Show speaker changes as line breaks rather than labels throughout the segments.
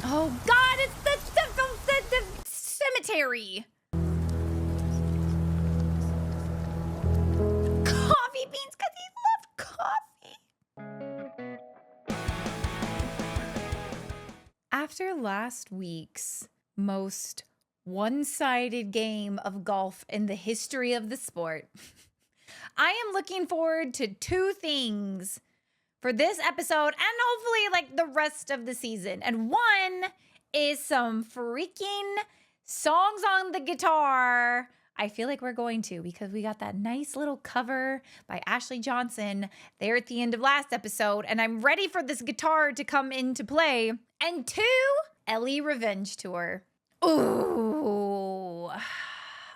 Oh God, it's the cemetery. Coffee beans, because he loved coffee. After last week's most one-sided game of golf in the history of the sport, I am looking forward to two things for this episode and hopefully like the rest of the season. And one is some freaking songs on the guitar. I feel like we're going to, because we got that nice little cover by Ashley Johnson there at the end of last episode, and I'm ready for this guitar to come into play. And two, Ellie Revenge Tour. Ooh,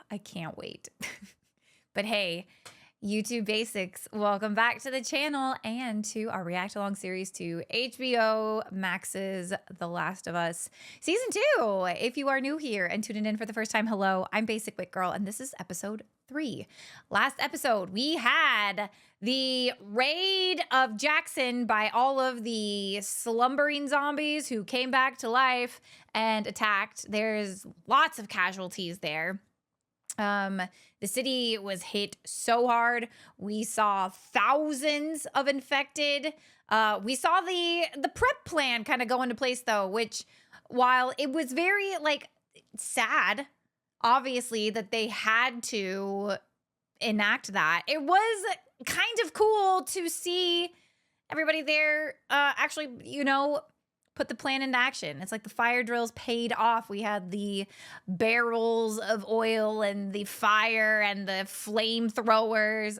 I can't wait. But hey, YouTube Basics, welcome back to the channel and to our react along series to HBO Max's The Last of Us Season 2. If you are new here and tuning in for the first time, hello, I'm Basic Wit Girl, and this is episode 3. Last episode, we had the raid of Jackson by all of the slumbering zombies who came back to life and attacked. There's lots of casualties there. The city was hit so hard. We saw thousands of infected. We saw the prep plan kind of go into place though, which while it was very like sad, obviously, that they had to enact that, it was kind of cool to see everybody there actually, you know, put the plan into action. It's like the fire drills paid off. We had the barrels of oil and the fire and the flamethrowers.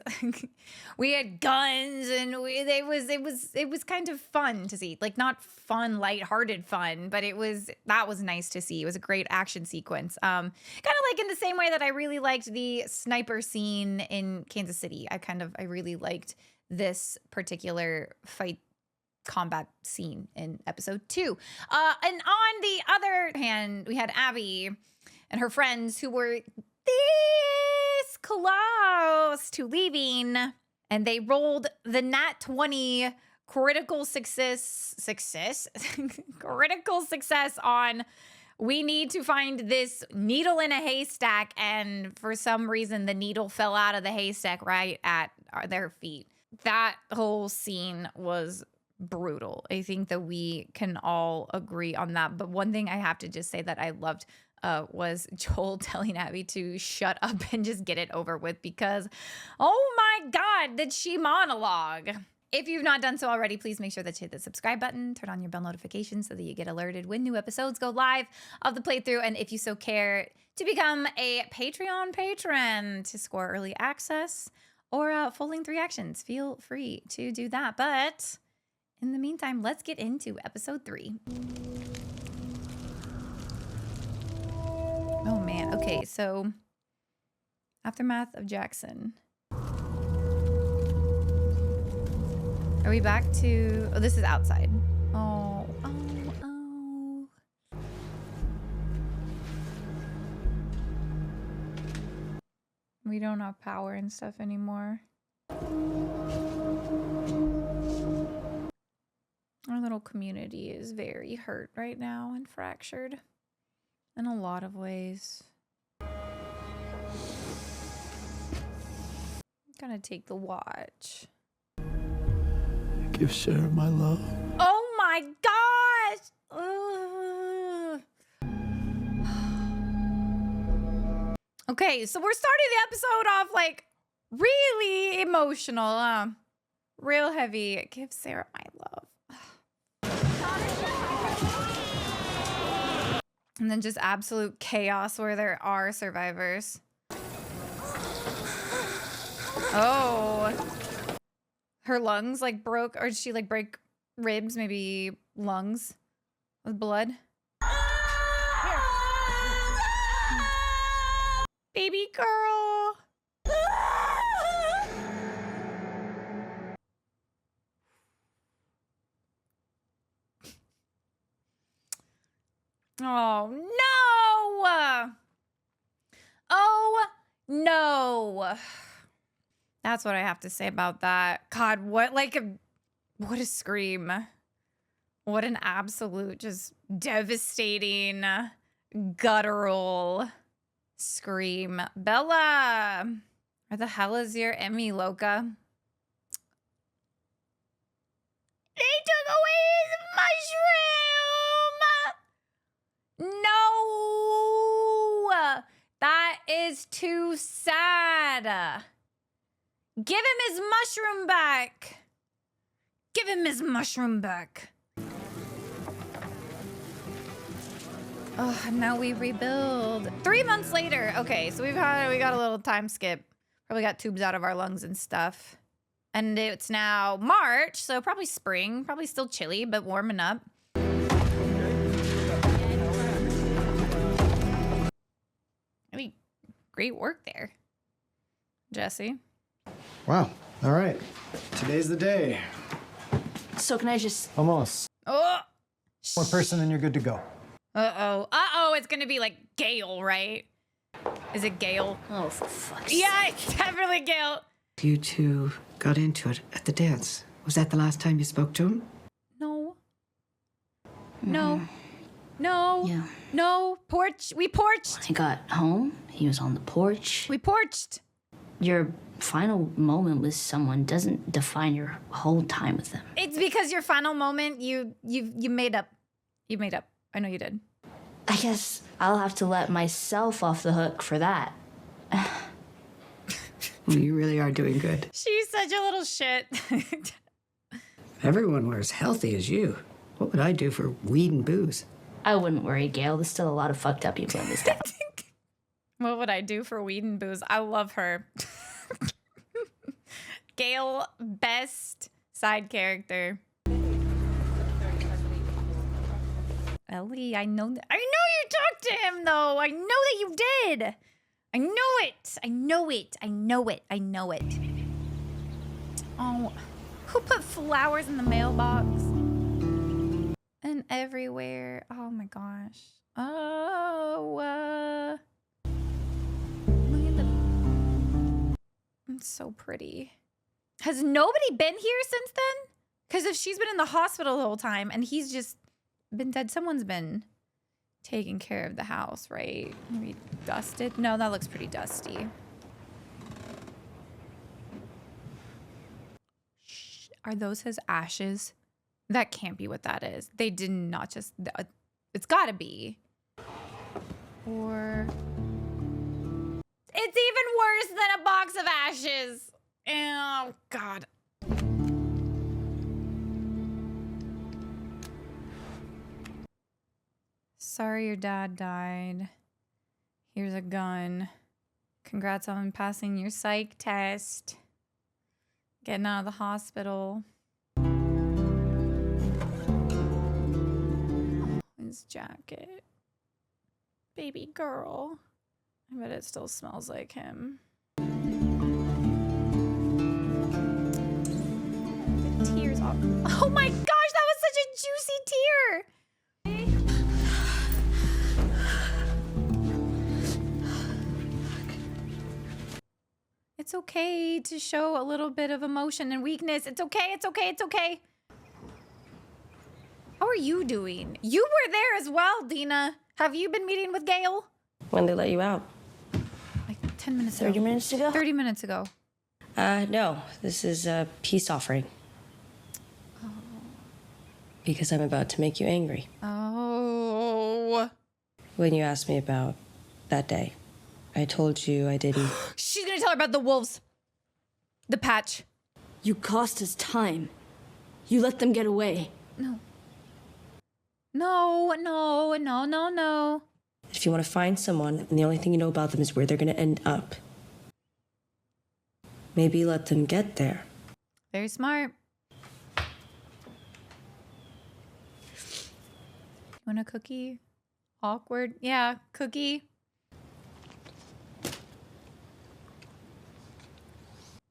We had guns, and it was kind of fun to see. Like, not fun, lighthearted fun, but that was nice to see. It was a great action sequence. Kind of like in the same way that I really liked the sniper scene in Kansas City. I really liked this particular fight combat scene in episode 2. And on the other hand, we had Abby and her friends who were this close to leaving, and they rolled the nat 20 critical success critical success on, we need to find this needle in a haystack, and for some reason the needle fell out of the haystack right at their feet. That whole scene was brutal. I think that we can all agree on that. But one thing I have to just say that I loved was Joel telling Abby to shut up and just get it over with, because, oh my God, did she monologue. If you've not done so already, please make sure that you hit the subscribe button, turn on your bell notifications so that you get alerted when new episodes go live of the playthrough. And if you so care to become a Patreon patron to score early access or full-length reactions, feel free to do that. But in the meantime, let's get into episode 3. Oh man, okay, so aftermath of Jackson. Are we back to, oh, this is outside. Oh. We don't have power and stuff anymore. Our little community is very hurt right now and fractured in a lot of ways. Gotta take the watch.
Give Sarah my love.
Oh my gosh! Okay, so we're starting the episode off like really emotional, real heavy. Give Sarah my love. And then just absolute chaos where there are survivors. Oh. Her lungs like broke, or did she like break ribs, maybe lungs with blood? Baby girl. Oh, no! Oh, no. That's what I have to say about that. God, what a scream. What an absolute, just devastating, guttural scream. Bella, where the hell is your Emmy, Loca? They took away his mushroom! No! That is too sad. Give him his mushroom back. Give him his mushroom back. Oh, now we rebuild. 3 months later. Okay, so we got a little time skip. Probably got tubes out of our lungs and stuff. And it's now March, so probably spring. Probably still chilly, but warming up. I mean, great work there, Jesse.
Wow. All right. Today's the day.
So can I just...
Almost.
Oh!
One person and you're good to go.
Uh-oh. Uh-oh, it's gonna be like Gale, right? Is it Gale?
Oh, for fuck's sake.
Yeah, it's definitely Gale.
You two got into it at the dance. Was that the last time you spoke to him?
No. No. No.
Yeah.
No. Porch. We porched.
I got home. He was on the porch.
We porched.
Your final moment with someone doesn't define your whole time with them.
It's because your final moment, you made up. You made up. I know you did.
I guess I'll have to let myself off the hook for that.
Well, you really are doing good.
She's such a little shit.
Everyone were as healthy as you. What would I do for weed and booze?
I wouldn't worry, Gail. There's still a lot of fucked up people in this town.
What would I do for weed and booze? I love her. Gale, best side character. Ellie, I know you talked to him though. I know that you did. I know it. I know it. I know it. I know it. Oh, who put flowers in the mailbox? And everywhere. Oh my gosh. Oh, look at the. It's so pretty. Has nobody been here since then? Because if she's been in the hospital the whole time and he's just been dead, someone's been taking care of the house, right? Maybe dusted? No, that looks pretty dusty. Shh. Are those his ashes? That can't be what that is. They did not just... It's gotta be. Or... It's even worse than a box of ashes. Oh, God. Sorry your dad died. Here's a gun. Congrats on passing your psych test. Getting out of the hospital. His jacket. Baby girl. I bet it still smells like him. The tears off. Oh my gosh, that was such a juicy tear. It's okay to show a little bit of emotion and weakness. It's okay, it's okay, it's okay. How are you doing? You were there as well, Dina. Have you been meeting with Gale?
When they let you out?
Like 10 minutes ago.
30 minutes ago?
30 minutes ago.
No. This is a peace offering.
Oh.
Because I'm about to make you angry.
Oh.
When you asked me about that day, I told you I didn't...
She's gonna tell her about the wolves. The patch.
You cost us time. You let them get away.
No. No, no, no, no, no.
If you want to find someone and the only thing you know about them is where they're going to end up, maybe let them get there.
Very smart. Want a cookie? Awkward. Yeah, cookie.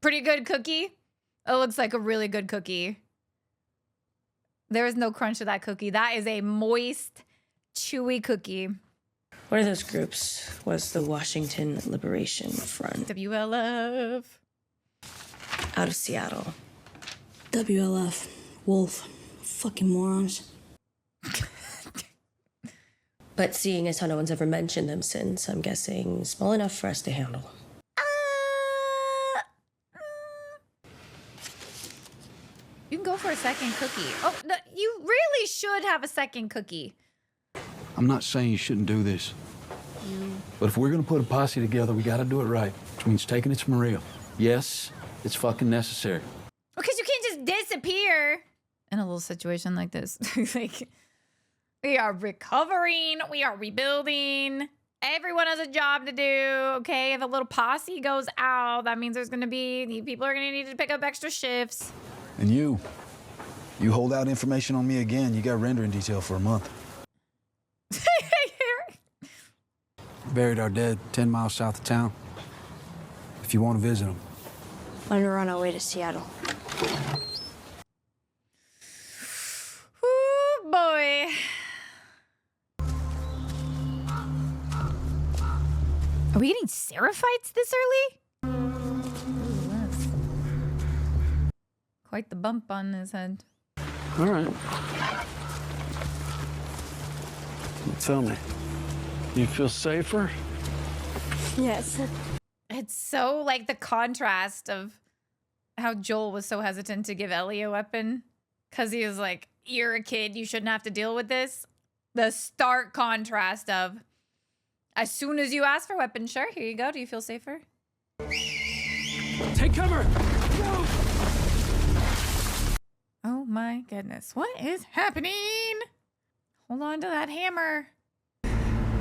Pretty good cookie. It looks like a really good cookie. There is no crunch to that cookie. That is a moist, chewy cookie.
One of those groups was the Washington Liberation Front.
WLF.
Out of Seattle.
WLF. Wolf. Fucking morons.
But seeing as how no one's ever mentioned them since, I'm guessing small enough for us to handle.
You can go for a second cookie. Oh, you really should have a second cookie.
I'm not saying you shouldn't do this. But if we're gonna put a posse together, we gotta do it right. Which means taking it to Maria. Yes, it's fucking necessary.
Because you can't just disappear in a little situation like this. Like, we are recovering. We are rebuilding. Everyone has a job to do, okay? If a little posse goes out, that means there's going to be, people are going to need to pick up extra shifts.
And you hold out information on me again, you got rendering detail for a month. Buried our dead 10 miles south of town. If you want to visit them.
When we're on our way to Seattle.
Ooh, boy. Are we getting seraphites this early? Ooh, that's quite the bump on his head.
All right. Tell me, you feel safer?
Yes.
It's so like the contrast of how Joel was so hesitant to give Ellie a weapon because he was like, you're a kid, you shouldn't have to deal with this. The stark contrast of as soon as you ask for weapons, sure, here you go. Do you feel safer?
Take cover! No!
Oh my goodness. What is happening? Hold on to that hammer.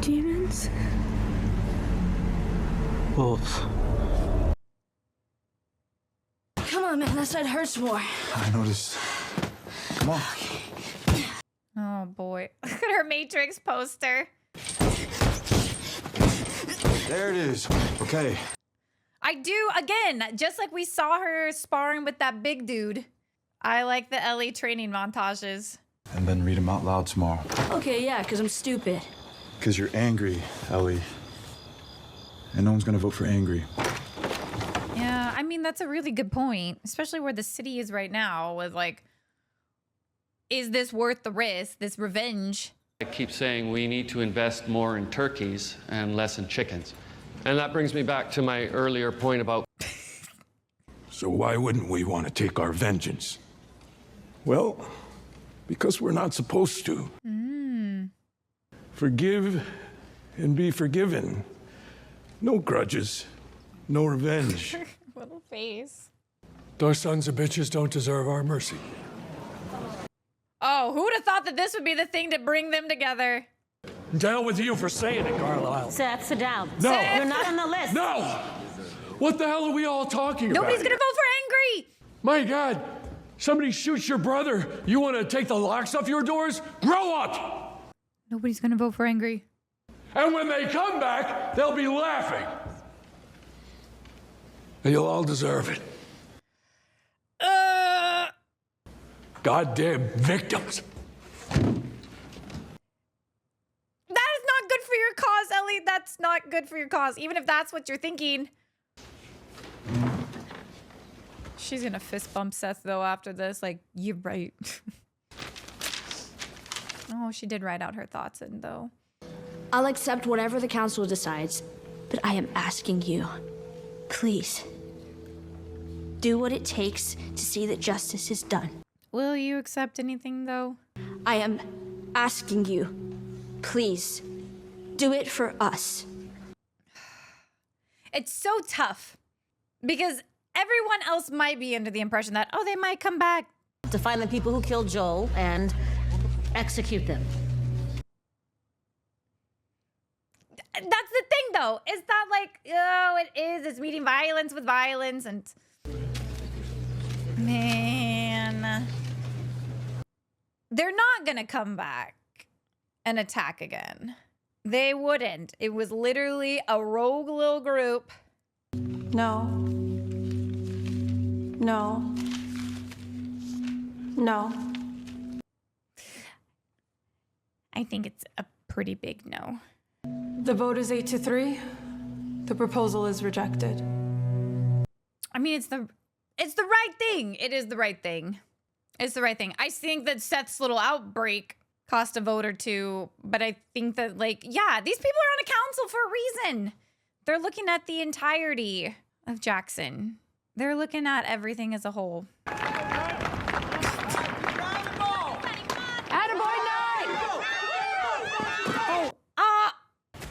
Demons?
Both.
Come on, man. That side hurts more.
I noticed. Come on.
Oh boy. Look at her Matrix poster.
There it is. Okay.
I do, again, just like we saw her sparring with that big dude. I like the Ellie training montages.
And then read them out loud tomorrow.
Okay, yeah, because I'm stupid.
Because you're angry, Ellie. And no one's gonna vote for angry.
Yeah, I mean, that's a really good point, especially where the city is right now with like, is this worth the risk, this revenge?
I keep saying we need to invest more in turkeys and less in chickens. And that brings me back to my earlier point about...
So why wouldn't we want to take our vengeance? Well, because we're not supposed to. Forgive and be forgiven. No grudges, no revenge.
Little face.
Those sons of bitches don't deserve our mercy.
Oh, who would have thought that this would be the thing to bring them together?
Down with you for saying it, Carlisle.
Seth, sit down.
No!
Seth!
You're not on the list.
No! What the hell are we all talking about?
Nobody's gonna vote for angry!
My God! Somebody shoots your brother. You want to take the locks off your doors? Grow up!
Nobody's gonna vote for angry.
And when they come back, they'll be laughing. And you'll all deserve it. Goddamn victims.
That is not good for your cause, Ellie. That's not good for your cause, even if that's what you're thinking. She's gonna fist bump Seth, though, after this. Like, you're right. Oh, she did write out her thoughts in, though.
I'll accept whatever the council decides, but I am asking you, please, do what it takes to see that justice is done.
Will you accept anything, though?
I am asking you, please, do it for us.
It's so tough because everyone else might be under the impression that, oh, they might come back.
To find the people who killed Joel and execute them.
That's the thing, though. It's not like, oh, it is. It's meeting violence with violence. And man, they're not going to come back and attack again. They wouldn't. It was literally a rogue little group.
No. No. No.
I think it's a pretty big no.
The vote is 8-3. The proposal is rejected.
I mean, it's the right thing. It is the right thing. It's the right thing. I think that Seth's little outbreak cost a vote or two. But I think that, like, yeah, these people are on a council for a reason. They're looking at the entirety of Jackson. They're looking at everything as a whole.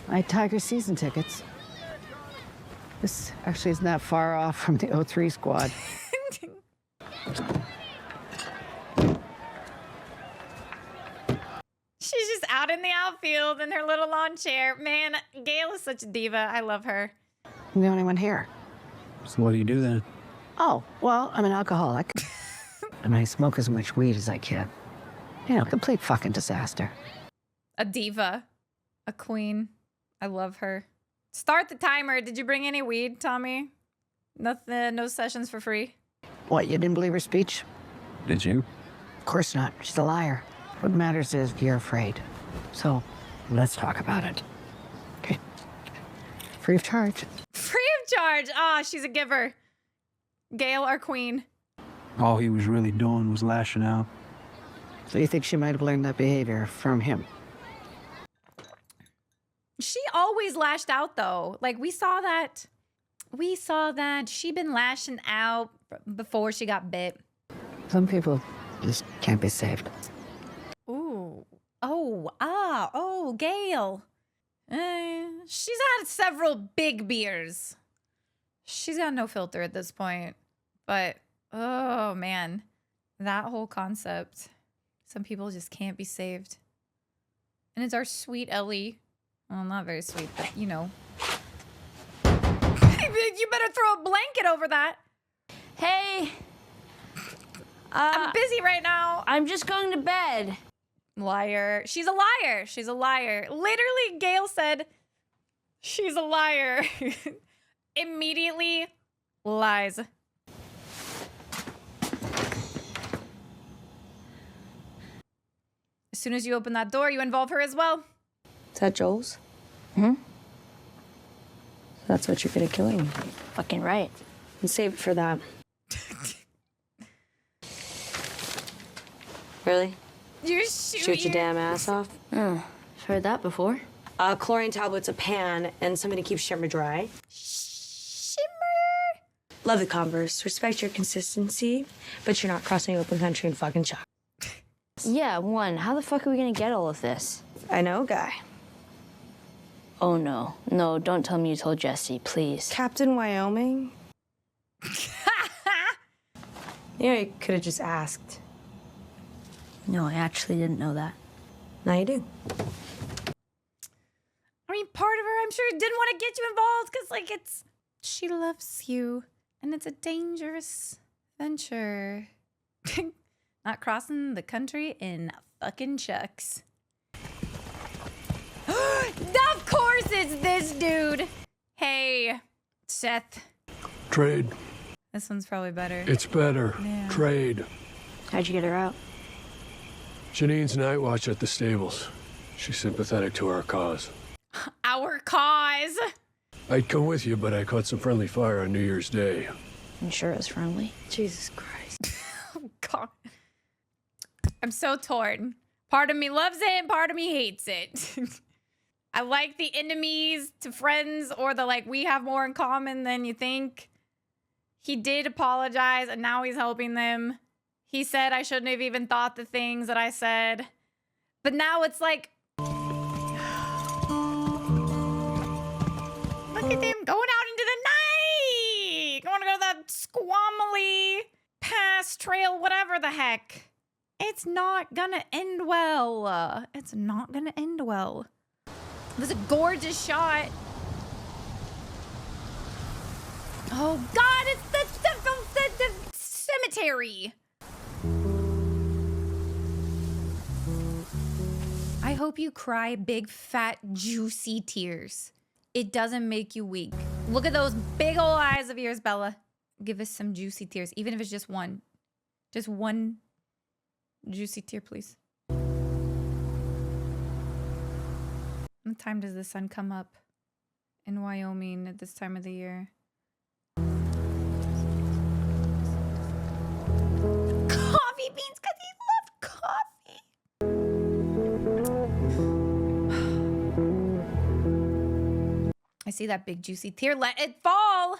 My Tiger season tickets. This actually isn't that far off from the 03 squad.
She's just out in the outfield in her little lawn chair. Man, Gail is such a diva. I love her.
I'm the only one here.
So what do you do then?
Oh, well, I'm an alcoholic. And I smoke as much weed as I can. You know, complete fucking disaster.
A diva. A queen. I love her. Start the timer. Did you bring any weed, Tommy? Nothing, no sessions for free?
What, you didn't believe her speech?
Did you?
Of course not. She's a liar. What matters is you're afraid. So, let's talk about it. Okay. Free of charge.
Free of charge. Ah, she's a giver. Gail, our queen.
All he was really doing was lashing out.
So you think she might have learned that behavior from him?
She always lashed out, though. Like, we saw that. We saw that she'd been lashing out before she got bit.
Some people just can't be saved.
Ooh. Oh, Gail. She's had several big beers. She's got no filter at this point. But, oh, man. That whole concept. Some people just can't be saved. And it's our sweet Ellie. Well, not very sweet, but, you know. You better throw a blanket over that.
Hey.
I'm busy right now.
I'm just going to bed.
Liar. She's a liar. She's a liar. Literally, Gail said, she's a liar. Immediately lies. As soon as you open that door, you involve her as well.
Is that Joel's?
Hmm?
That's what you're gonna kill him.
Fucking right.
And save it for that. Really?
You
Shoot your damn ass off?
Heard that before.
Chlorine tablets, a pan, and somebody keep shimmer dry.
Shimmer.
Love the Converse. Respect your consistency, but you're not crossing open country and fucking chalk.
Yeah, how the fuck are we gonna get all of this?
I know, guy.
Oh, no. No, don't tell me you told Jesse, please.
Captain Wyoming? You know, you could have just asked.
No, I actually didn't know that.
Now you do.
I mean, part of her, I'm sure, didn't want to get you involved because, like, she loves you and it's a dangerous venture. Not crossing the country in fucking chucks. Of course it's this dude. Hey, Seth.
Trade.
This one's probably better.
It's better.
Yeah.
Trade.
How'd you get her out?
Janine's night watch at the stables. She's sympathetic to our cause.
Our cause.
I'd come with you, but I caught some friendly fire on New Year's Day.
I'm sure it was friendly.
Jesus Christ.
Oh, God. I'm so torn. Part of me loves it and part of me hates it. I like the enemies to friends, or the, like, we have more in common than you think. He did apologize and now he's helping them. He said I shouldn't have even thought the things that I said. But now it's like, look at them going out into the night. Going to go to that squammy pass trail, whatever the heck. It's not gonna end well. It's not gonna end well. It was a gorgeous shot. Oh God, it's the cemetery. I hope you cry big, fat, juicy tears. It doesn't make you weak. Look at those big old eyes of yours, Bella. Give us some juicy tears, even if it's just one. Just one juicy tear, please. What time does the sun come up in Wyoming at this time of the year? Coffee beans, because he loved coffee. I see that big juicy tear. Let it fall.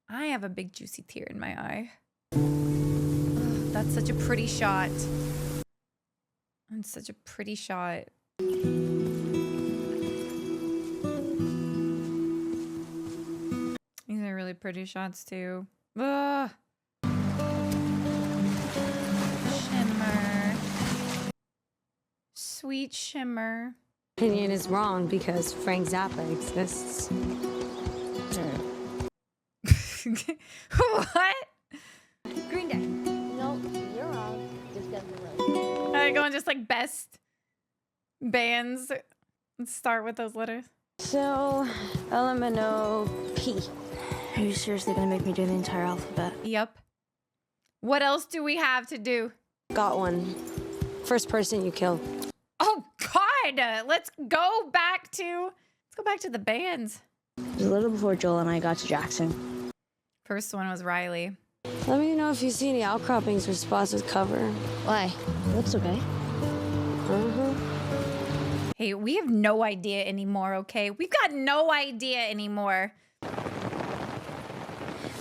I have a big juicy tear in my eye. Ugh, that's such a pretty shot. That's such a pretty shot. These are really pretty shots too. Ugh. Shimmer. Sweet shimmer.
Opinion is wrong because Frank Zappa exists.
What?
Green Day. No, you're wrong. Just got the right.
Are they going just like best bands? Let's start with those letters.
So, L-M-N-O-P. Are you seriously gonna make me do the entire alphabet?
Yep. What else do we have to do?
Got one. First person you kill.
Oh God! Let's go back to the bands.
It was a little before Joel and I got to Jackson.
First one was Riley.
Let me know if you see any outcroppings or spots with cover.
Why? Looks okay.
Hey, we have no idea anymore, okay? We've got no idea anymore.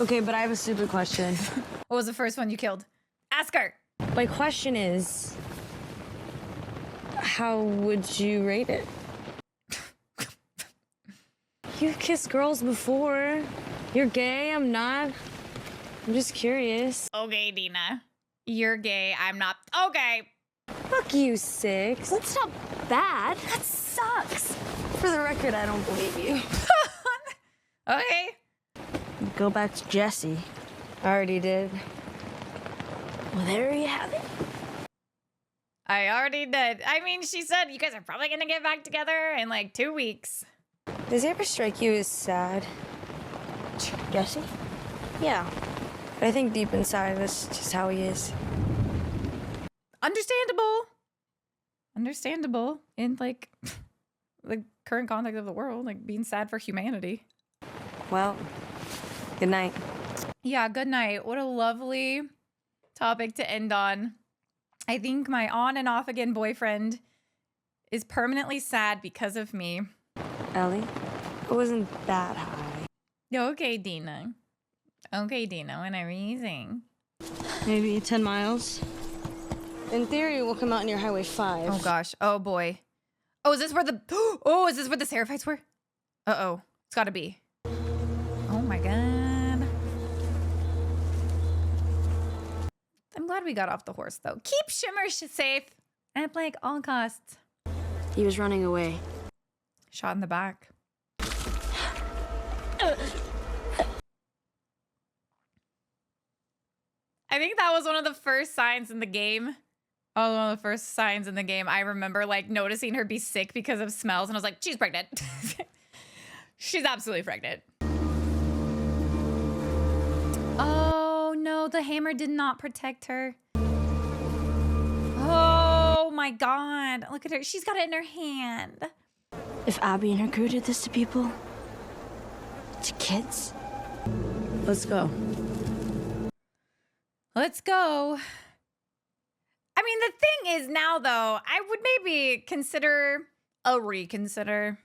Okay, but I have a stupid question.
What was the first one you killed? Ask her.
My question is, how would you rate it? You've kissed girls before. You're gay, I'm not. I'm just curious.
Okay, Dina. You're gay, I'm not. Okay.
Fuck you, 6.
That's not bad. That sucks.
For the record, I don't believe you.
Okay.
Go back to Jesse.
I already did.
Well, there you have it.
I already did. I mean, she said you guys are probably gonna get back together in like 2 weeks.
Does he ever strike you as sad?
Jesse?
Yeah. But I think deep inside, that's just how he is.
Understandable. Understandable in like the current context of the world, like being sad for humanity.
Well, good night.
Yeah, good night. What a lovely topic to end on. I think my on and off again boyfriend is permanently sad because of me.
Ellie, it wasn't that high.
Okay, Dina. Okay, Dina, whenever you sing.
Maybe 10 miles. In theory, we'll come out near Highway 5.
Oh gosh. Oh boy. Oh, is this where the is this where the Seraphites were? Uh-oh. It's gotta be. Oh my god. I'm glad we got off the horse though. Keep Shimmer safe at like all costs.
He was running away.
Shot in the back. I think that was one of the first signs in the game. Oh, one of the first signs in the game. I remember like noticing her be sick because of smells, and I was like, she's pregnant. She's absolutely pregnant. Oh no, the hammer did not protect her. Oh my god. Look at her. She's got it in her hand.
If Abby and her crew did this to people, to kids.
Let's go.
Let's go. I mean, the thing is now, though, I would maybe consider a reconsider.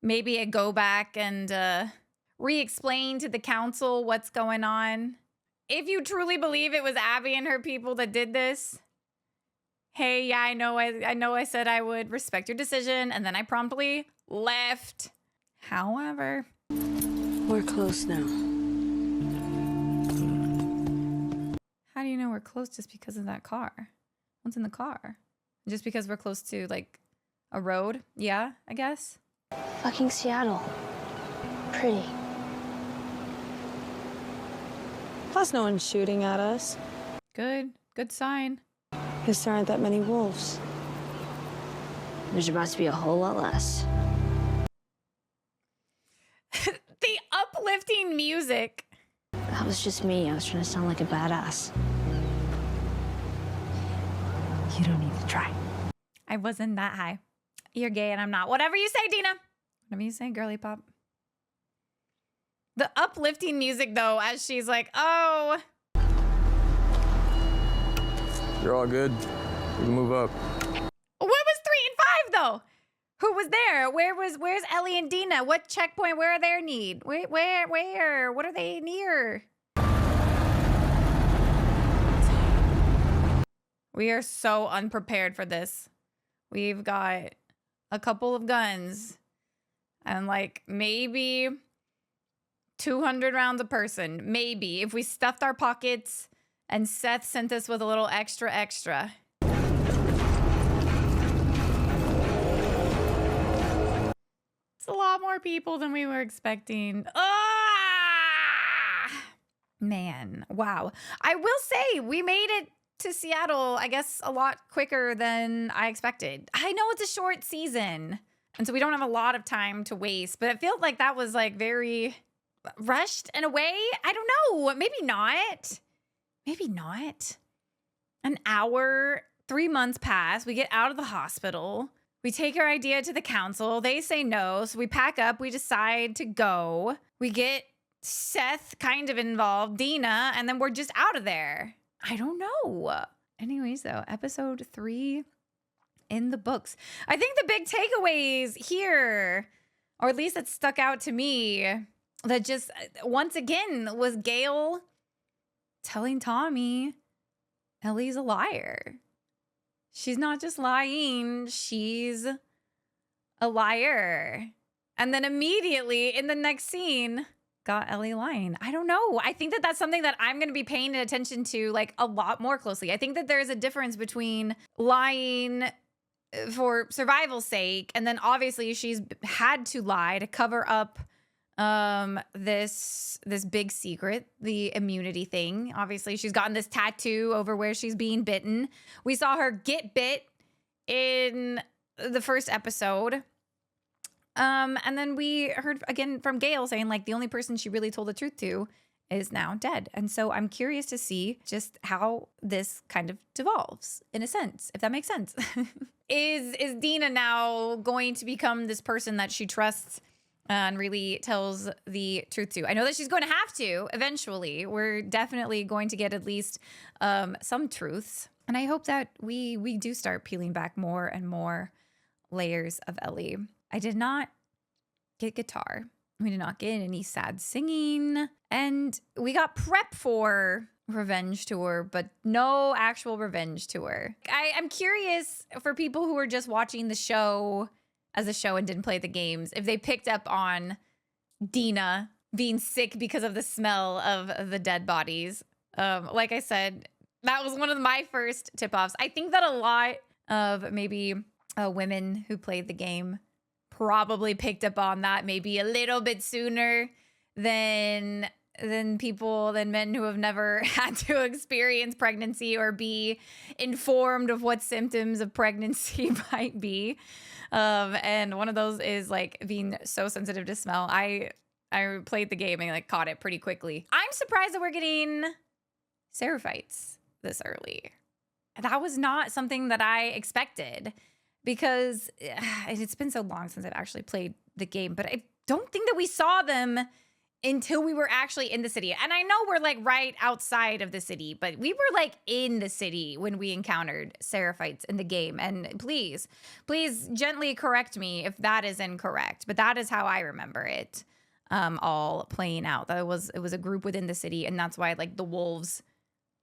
Maybe a go back and re-explain to the council what's going on. If you truly believe it was Abby and her people that did this, hey, yeah, I know I said I would respect your decision, and then I promptly left. However,
We're close now.
how do you know we're close just because of that car? What's in the car? Just because we're close to, like, a road? Yeah, I guess.
Fucking Seattle. Pretty.
Plus, no one's shooting at us.
Good. Good sign.
Because there aren't that many wolves.
There's about to be a whole lot less.
The uplifting music.
That was just me. I was trying to sound like a badass.
You don't need to try.
I wasn't that high. You're gay and I'm not. Whatever you say, Dina. Whatever you say, girly pop. The uplifting music, though, as she's like, oh.
You're all good. We can move up.
What was 3 and 5, though? Who was there? Where's Ellie and Dina? What checkpoint? Where are their need? Where? What are they near? We are so unprepared for this. We've got a couple of guns and like maybe 200 rounds a person. Maybe if we stuffed our pockets and Seth sent us with a little extra. It's a lot more people than we were expecting. Ah! Man, wow. I will say we made it to Seattle, I guess, a lot quicker than I expected. I know it's a short season, and so we don't have a lot of time to waste, but it felt like that was like very rushed in a way. I don't know. Maybe not. Maybe not. An hour, 3 months pass. We get out of the hospital. We take our idea to the council. They say no. So we pack up. We decide to go. We get Seth kind of involved, Dina, and then we're just out of there. I don't know. Anyways, though, episode 3 in the books. I think the big takeaways here, or at least that stuck out to me, that just once again was Gail telling Tommy Ellie's a liar. She's not just lying, she's a liar. And then immediately in the next scene, got Ellie lying. I don't know. I think that that's something that I'm going to be paying attention to like a lot more closely. I think that there's a difference between lying for survival's sake, and then obviously she's had to lie to cover up this big secret, the immunity thing. Obviously she's gotten this tattoo over where she's being bitten. We saw her get bit in the first episode. And then we heard again from Gail saying like the only person she really told the truth to is now dead. And so I'm curious to see just how this kind of devolves in a sense, if that makes sense. Is Dina now going to become this person that she trusts and really tells the truth to? I know that she's going to have to eventually. We're definitely going to get at least some truths. And I hope that we do start peeling back more and more layers of Ellie. I did not get guitar. We did not get any sad singing. And we got prep for revenge tour, but no actual revenge tour. I'm curious for people who are just watching the show as a show and didn't play the games, if they picked up on Dina being sick because of the smell of the dead bodies. Like I said, that was one of my first tip-offs. I think that a lot of maybe women who played the game probably picked up on that maybe a little bit sooner than men who have never had to experience pregnancy or be informed of what symptoms of pregnancy might be. And one of those is like being so sensitive to smell. I played the game and like caught it pretty quickly. I'm surprised that we're getting seraphites this early. That was not something that I expected, because it's been so long since I've actually played the game, but I don't think that we saw them until we were actually in the city. And I know we're like right outside of the city, but we were like in the city when we encountered seraphites in the game. And please gently correct me if that is incorrect, but that is how I remember it all playing out. That it was a group within the city, and that's why like the wolves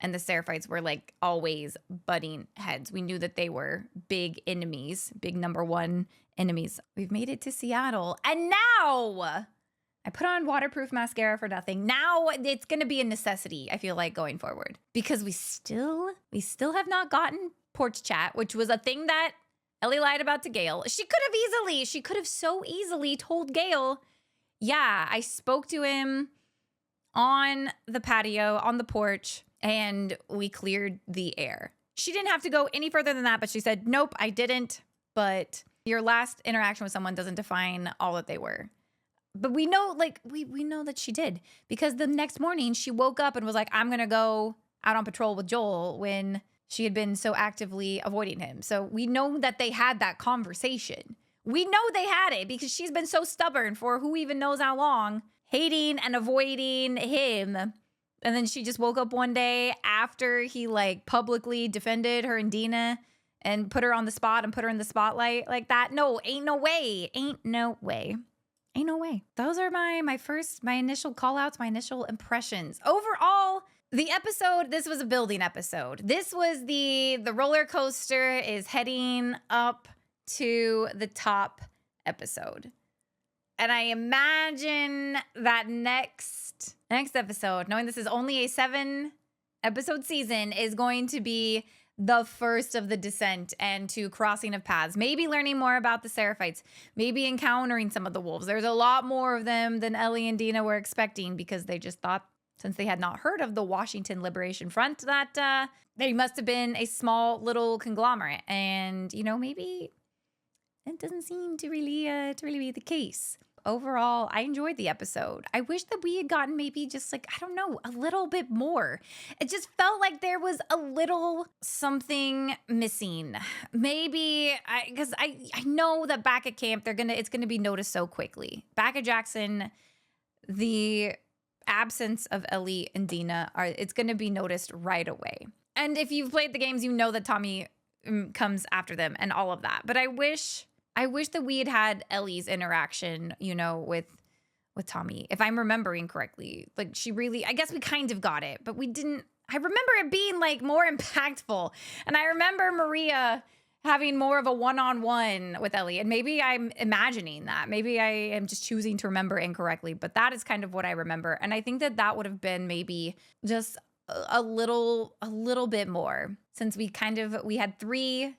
and the seraphites were like always butting heads. We knew that they were big enemies, big number one enemies. We've made it to Seattle, and now I put on waterproof mascara for nothing. Now it's going to be a necessity, I feel like, going forward, because we still have not gotten porch chat, which was a thing that Ellie lied about to Gail. She could have so easily told Gail, yeah, I spoke to him on the patio, on the porch, and we cleared the air. She didn't have to go any further than that, but she said, nope, I didn't. But your last interaction with someone doesn't define all that they were. But we know, like, we know that she did, because the next morning she woke up and was like, I'm going to go out on patrol with Joel, when she had been so actively avoiding him. So we know that they had that conversation. We know they had it because she's been so stubborn for who even knows how long, hating and avoiding him. And then she just woke up one day after he like publicly defended her and Dina and put her on the spot and put her in the spotlight like that. No, ain't no way. Ain't no way. Ain't no way. Those are my initial call outs, my initial impressions. Overall, the episode, this was a building episode. This was the roller coaster is heading up to the top episode. And I imagine that next episode, knowing this is only a 7-episode season, is going to be the first of the descent and to crossing of paths. Maybe learning more about the Seraphites. Maybe encountering some of the wolves. There's a lot more of them than Ellie and Dina were expecting because they just thought, since they had not heard of the Washington Liberation Front, that they must have been a small little conglomerate. And, you know, maybe it doesn't seem to really be the case. Overall, I enjoyed the episode. I wish that we had gotten maybe just like, I don't know, a little bit more. It just felt like there was a little something missing. Maybe because I know that back at camp, it's gonna be noticed so quickly. Back at Jackson, the absence of Ellie and Dina it's gonna be noticed right away. And if you've played the games, you know that Tommy comes after them and all of that. But I wish that we had had Ellie's interaction, you know, with Tommy, if I'm remembering correctly. Like, she really, I guess we kind of got it, but we didn't. I remember it being like more impactful. And I remember Maria having more of a one-on-one with Ellie. And maybe I'm imagining that. Maybe I am just choosing to remember incorrectly, but that is kind of what I remember. And I think that would have been maybe just a little bit more, since we had 3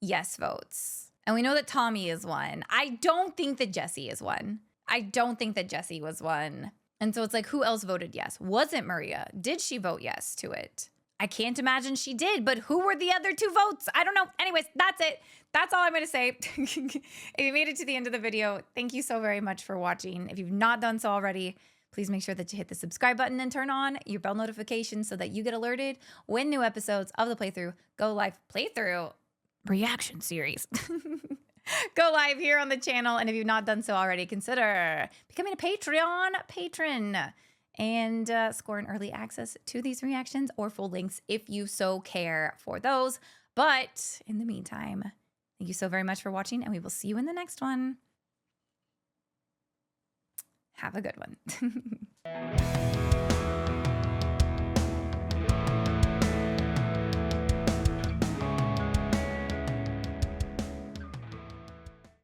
yes votes. And we know that Tommy is one. I don't think that Jesse is one. I don't think that Jesse was one. And so it's like, who else voted yes? Was it Maria? Did she vote yes to it? I can't imagine she did, but who were the other 2 votes? I don't know. Anyways, that's it. That's all I'm going to say. If you made it to the end of the video, thank you so very much for watching. If you've not done so already, please make sure that you hit the subscribe button and turn on your bell notifications so that you get alerted when new episodes of the Playthrough Go Live Playthrough reaction series go live here on the channel. And if you've not done so already, consider becoming a Patreon patron and scoring early access to these reactions or full links if you so care for those. But in the meantime, thank you so very much for watching, and we will see you in the next one. Have a good one.